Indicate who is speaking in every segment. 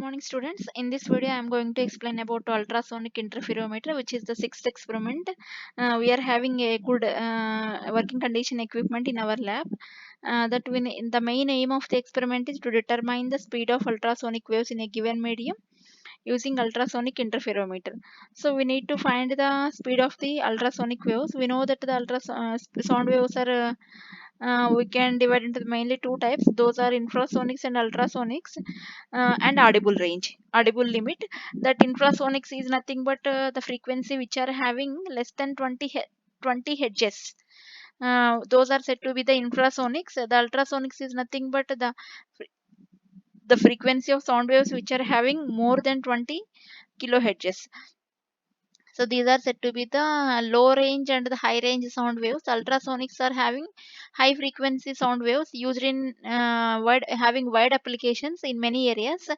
Speaker 1: Morning students. In this video I am going to explain about ultrasonic interferometer, which is the sixth experiment. We are having a good working condition equipment in our lab. The main aim of the experiment is to determine the speed of ultrasonic waves in a given medium using ultrasonic interferometer. So we need to find the speed of the ultrasonic waves. We know that the sound waves are we can divide into mainly two types. Those are infrasonics and ultrasonics, and audible range, audible limit. That infrasonics is nothing but the frequency which are having less than 20 hertz. Those are said to be the infrasonics. The ultrasonics is nothing but the frequency of sound waves which are having more than 20 kilohertz. So these are said to be the low range and the high range sound waves. Ultrasonics are having high frequency sound waves used in having wide applications in many areas.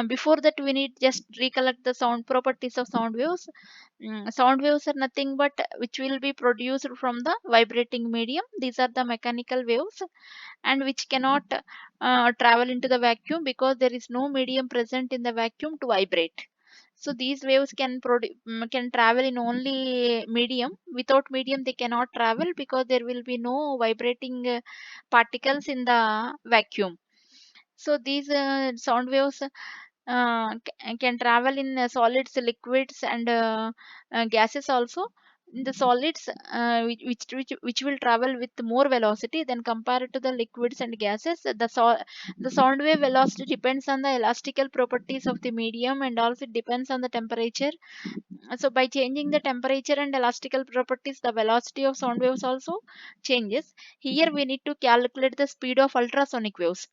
Speaker 1: Before that, we need just recollect the sound properties of sound waves. Sound waves are nothing but which will be produced from the vibrating medium. These are the mechanical waves and which cannot travel into the vacuum because there is no medium present in the vacuum to vibrate. So these waves can travel in only medium. Without medium they cannot travel because there will be no vibrating particles in the vacuum. So these sound waves can travel in solids, liquids, and gases also. In the solids, which will travel with more velocity than compared to the liquids and gases. The sound wave velocity depends on the elastical properties of the medium, and also it depends on the temperature. So by changing the temperature and elastical properties, the velocity of sound waves also changes. Here we need to calculate the speed of ultrasonic waves.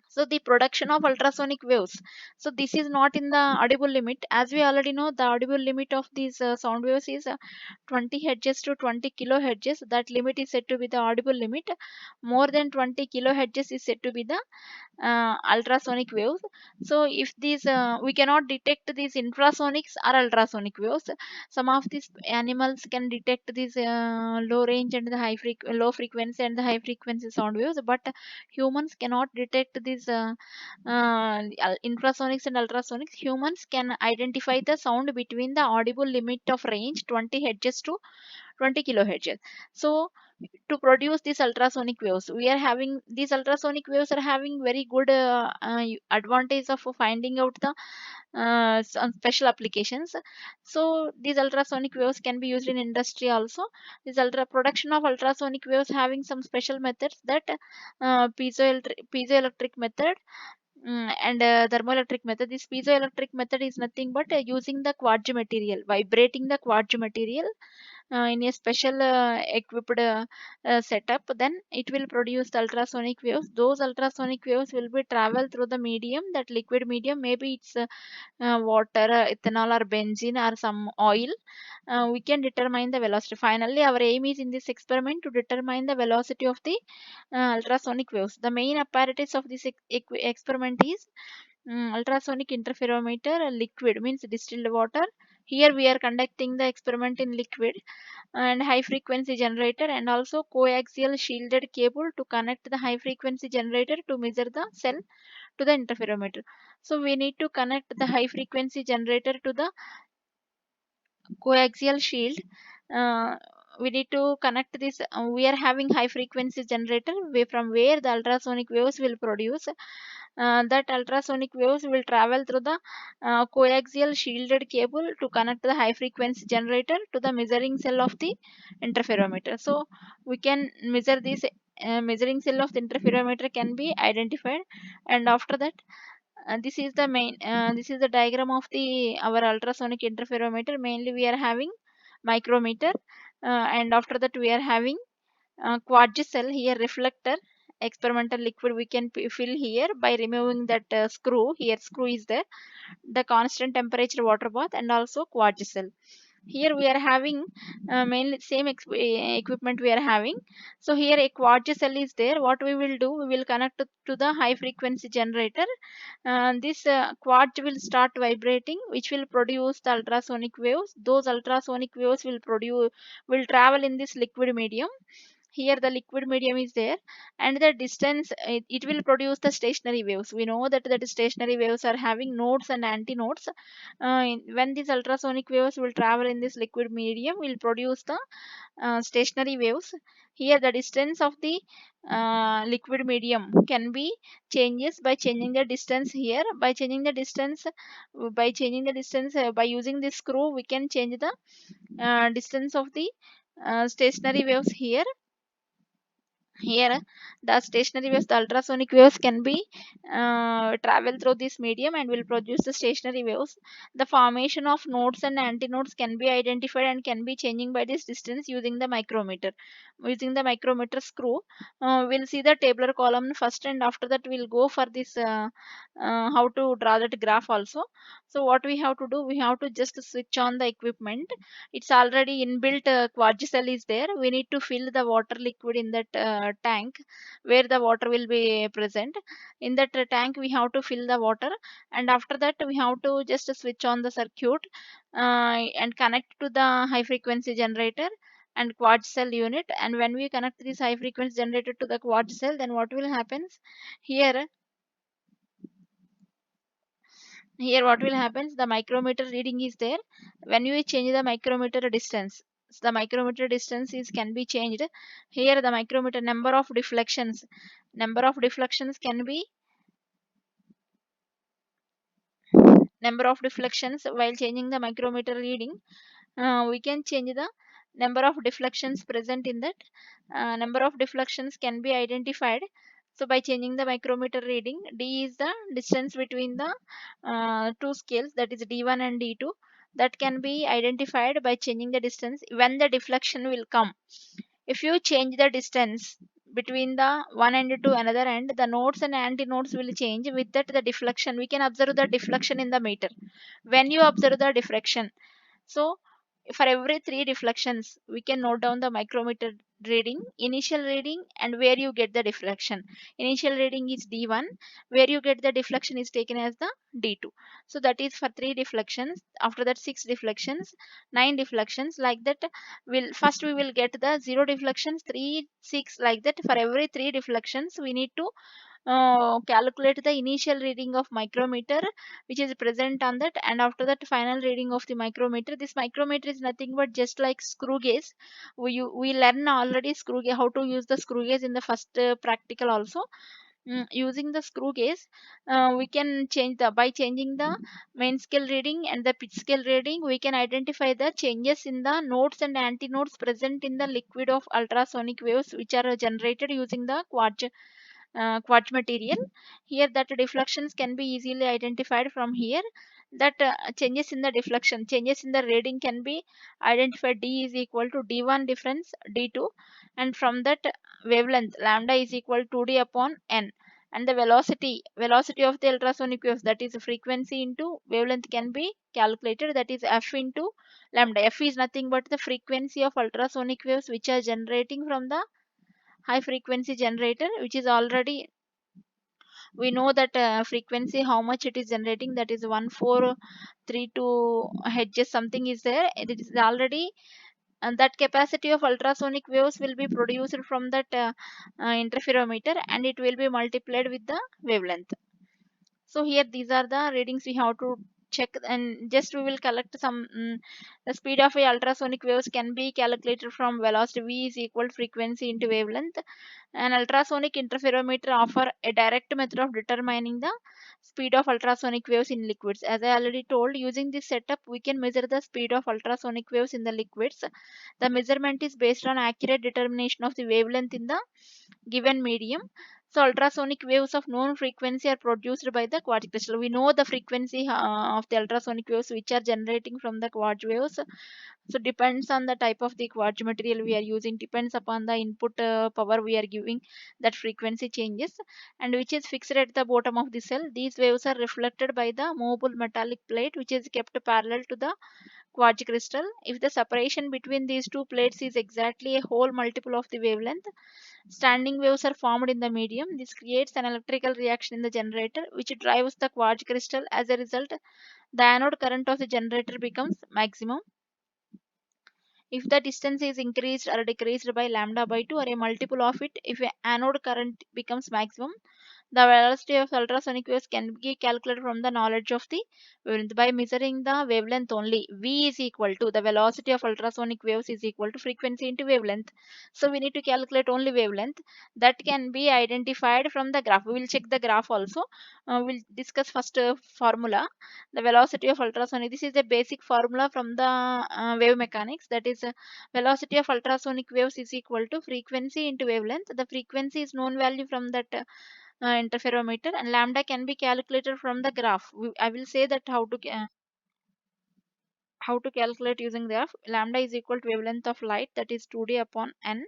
Speaker 1: So the production of ultrasonic waves, so this is not in the audible limit. As we already know, the audible limit of these sound waves is 20 hertz to 20 kilohertz. That limit is said to be the audible limit. More than 20 kilohertz is said to be the ultrasonic waves. So if these we cannot detect these infrasonics or ultrasonic waves. Some of these animals can detect these low range and the low frequency and the high frequency sound waves, but humans cannot detect these infrasonics and ultrasonics. Humans can identify the sound between the audible limit of range 20 hertz to 20 kilohertz. So to produce these ultrasonic waves, we are having these ultrasonic waves are having very good advantage of finding out the some special applications. So these ultrasonic waves can be used in industry also. This ultra production of ultrasonic waves having some special methods, that piezoelectric method, and thermoelectric method. This piezoelectric method is nothing but using the quartz material, vibrating the quartz material in a special equipped setup. Then it will produce the ultrasonic waves. Those ultrasonic waves will be travel through the medium, that liquid medium. Maybe it's water, ethanol, or benzene, or some oil. We can determine the velocity. Finally, our aim is in this experiment to determine the velocity of the ultrasonic waves. The main apparatus of this experiment is ultrasonic interferometer. Liquid means distilled water. Here we are conducting the experiment in liquid, and high frequency generator, and also coaxial shielded cable to connect the high frequency generator to measure the cell to the interferometer. So we need to connect the high frequency generator to the coaxial shield. uh, we need to connect this. We are having high frequency generator from where the ultrasonic waves will produce. That ultrasonic waves will travel through the coaxial shielded cable to connect the high frequency generator to the measuring cell of the interferometer. So we can measure this. Measuring cell of the interferometer can be identified, and after that, this is the diagram of the our ultrasonic interferometer. Mainly we are having micrometer, and after that we are having quartz cell. Here reflector, experimental liquid we can fill here by removing that screw. Here screw is there, the constant temperature water bath, and also quartz cell. Here we are having mainly same equipment we are having. So here a quartz cell is there. What we will do, we will connect to the high frequency generator. This quartz will start vibrating, which will produce the ultrasonic waves. Those ultrasonic waves will travel in this liquid medium. Here the liquid medium is there, and the distance, it will produce the stationary waves. We know that the stationary waves are having nodes and antinodes. When these ultrasonic waves will travel in this liquid medium, will produce the stationary waves. Here the distance of the liquid medium can be changes by changing the distance. Here by changing the distance, by using this screw, we can change the distance of the stationary waves. Here the stationary waves, the ultrasonic waves can be travel through this medium and will produce the stationary waves. The formation of nodes and antinodes can be identified and can be changing by this distance using the micrometer. Using the micrometer screw, we'll see the tabular column first, and after that we'll go for this how to draw that graph also. So what we have to do, we have to just switch on the equipment. It's already inbuilt quartz cell is there. We need to fill the water liquid in that tank where the water will be present. In that tank we have to fill the water, and after that we have to just switch on the circuit and connect to the high frequency generator and quartz cell unit. And when we connect this high frequency generator to the quartz cell, then what will happen here? Here what will happen, the micrometer reading is there. When we change the micrometer distance, so the micrometer distance is can be changed. Here the micrometer number of deflections can be, number of deflections while changing the micrometer reading. We can change the number of deflections present in that. Number of deflections can be identified. So by changing the micrometer reading, d is the distance between the two scales, that is d1 and d2. That can be identified by changing the distance when the deflection will come. If you change the distance between the one end to another end, the nodes and antinodes will change. With that, the deflection, we can observe the deflection in the meter. When you observe the diffraction, so for every three deflections, we can note down the micrometer reading, initial reading, and where you get the deflection. Initial reading is D1, where you get the deflection is taken as the D2. So that is for three deflections. After that, six deflections, nine deflections, like that. We will get the zero deflections, three, six, like that. For every three deflections, we need to calculate the initial reading of micrometer which is present on that, and after that final reading of the micrometer. This micrometer is nothing but just like screw gauge. We learn already screw gauge, how to use the screw gauge in the first practical also. Using the screw gauge, we can change the, by changing the main scale reading and the pitch scale reading, we can identify the changes in the nodes and antinodes present in the liquid of ultrasonic waves which are generated using the quartz material. Here that deflections can be easily identified from here. That changes in the deflection, changes in the reading can be identified. D is equal to d1 difference d2, and from that wavelength lambda is equal to 2d upon n. And the velocity of the ultrasonic waves, that is frequency into wavelength, can be calculated. That is f into lambda. F is nothing but the frequency of ultrasonic waves which are generating from the high frequency generator, which is already, we know that frequency how much it is generating, that is 1432 hertz something is there. It is already, and that capacity of ultrasonic waves will be produced from that interferometer, and it will be multiplied with the wavelength. So here these are the readings we have to check, and just we will collect some. The speed of a ultrasonic waves can be calculated from velocity. V is equal frequency into wavelength. An ultrasonic interferometer offer a direct method of determining the speed of ultrasonic waves in liquids. As I already told, using this setup we can measure the speed of ultrasonic waves in the liquids. The measurement is based on accurate determination of the wavelength in the given medium. So ultrasonic waves of known frequency are produced by the quartz crystal. We know the frequency of the ultrasonic waves which are generating from the quartz waves. So depends on the type of the quartz material we are using, depends upon the input power we are giving, that frequency changes, and which is fixed at the bottom of the cell. These waves are reflected by the movable metallic plate which is kept parallel to the quartz crystal. If the separation between these two plates is exactly a whole multiple of the wavelength, standing waves are formed in the medium. This creates an electrical reaction in the generator which drives the quartz crystal. As a result, the anode current of the generator becomes maximum. if the distance is increased or decreased by lambda by 2 or a multiple of it, if a anode current becomes maximum, the velocity of ultrasonic waves can be calculated from the knowledge of the wavelength by measuring the wavelength only. V is equal to the velocity of ultrasonic waves is equal to frequency into wavelength. So we need to calculate only wavelength. That can be identified from the graph. We will check the graph also. We'll discuss first formula. The velocity of ultrasonic. This is the basic formula from the wave mechanics. That is velocity of ultrasonic waves is equal to frequency into wavelength. The frequency is known value from that interferometer, and lambda can be calculated from the graph. I will say that how to calculate using the graph. Lambda is equal to wavelength of light, that is 2d upon n.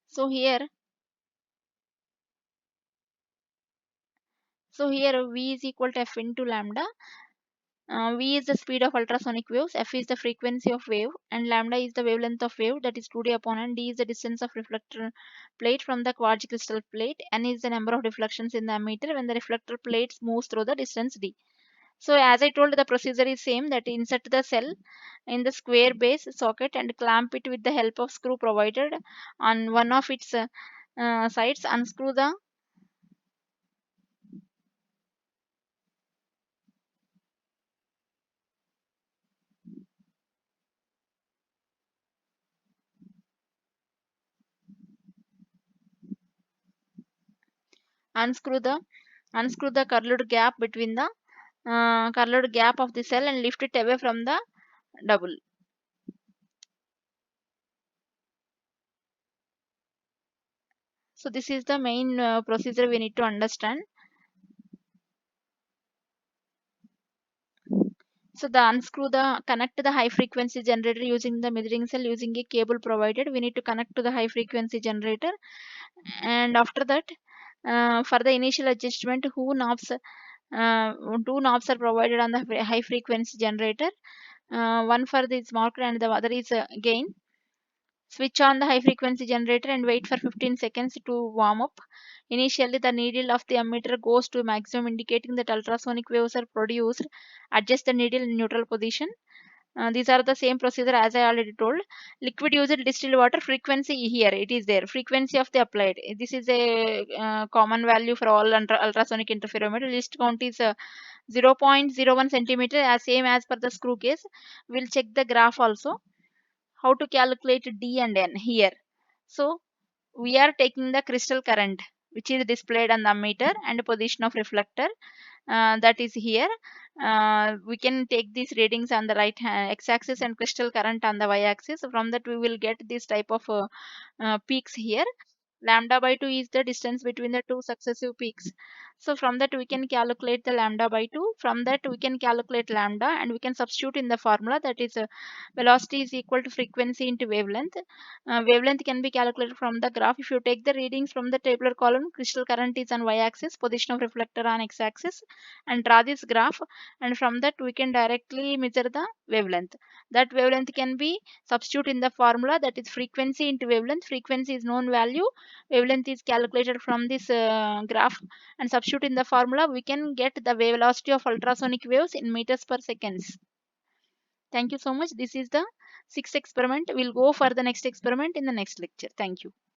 Speaker 1: So here V is equal to f into lambda. V is the speed of ultrasonic waves, f is the frequency of wave, and lambda is the wavelength of wave, that is 2d upon n. D is the distance of reflector plate from the quartz crystal plate. N is the number of deflections in the emitter when the reflector plate moves through the distance d. So as I told, the procedure is same, that insert the cell in the square base socket and clamp it with the help of screw provided on one of its sides. Unscrew the unscrew the curled gap between the curled gap of the cell and lift it away from the double. So this is the main procedure we need to understand. So the unscrew the connect to the high frequency generator using the measuring cell using a cable provided. We need to connect to the high frequency generator, and after that, for the initial adjustment, two knobs are provided on the high frequency generator. One for this marker and the other is gain. Switch on the high frequency generator and wait for 15 seconds to warm up. Initially, the needle of the ammeter goes to maximum, indicating that ultrasonic waves are produced. Adjust the needle in neutral position. These are the same procedure as I already told. Liquid used distilled water frequency, here it is there. Frequency of the applied. This is a common value for all ultrasonic interferometer. Least count is 0.01 centimeter, as same as per the screw case. We'll check the graph also. How to calculate D and N here. So we are taking the crystal current which is displayed on the ammeter and position of reflector, that is here. We can take these readings on the right hand x-axis and crystal current on the y-axis. From that we will get this type of peaks here. Lambda by 2 is the distance between the two successive peaks. So from that we can calculate the lambda by 2. From that we can calculate lambda and we can substitute in the formula, that is velocity is equal to frequency into wavelength. Wavelength can be calculated from the graph. If you take the readings from the tabular column, crystal current is on y-axis, position of reflector on x-axis, and draw this graph, and from that we can directly measure the wavelength. That wavelength can be substitute in the formula, that is frequency into wavelength. Frequency is known value, wavelength is calculated from this graph, and substitute in the formula we can get the wave velocity of ultrasonic waves in meters per seconds. Thank you so much. This is the sixth experiment. We'll go for the next experiment in the next lecture. Thank you.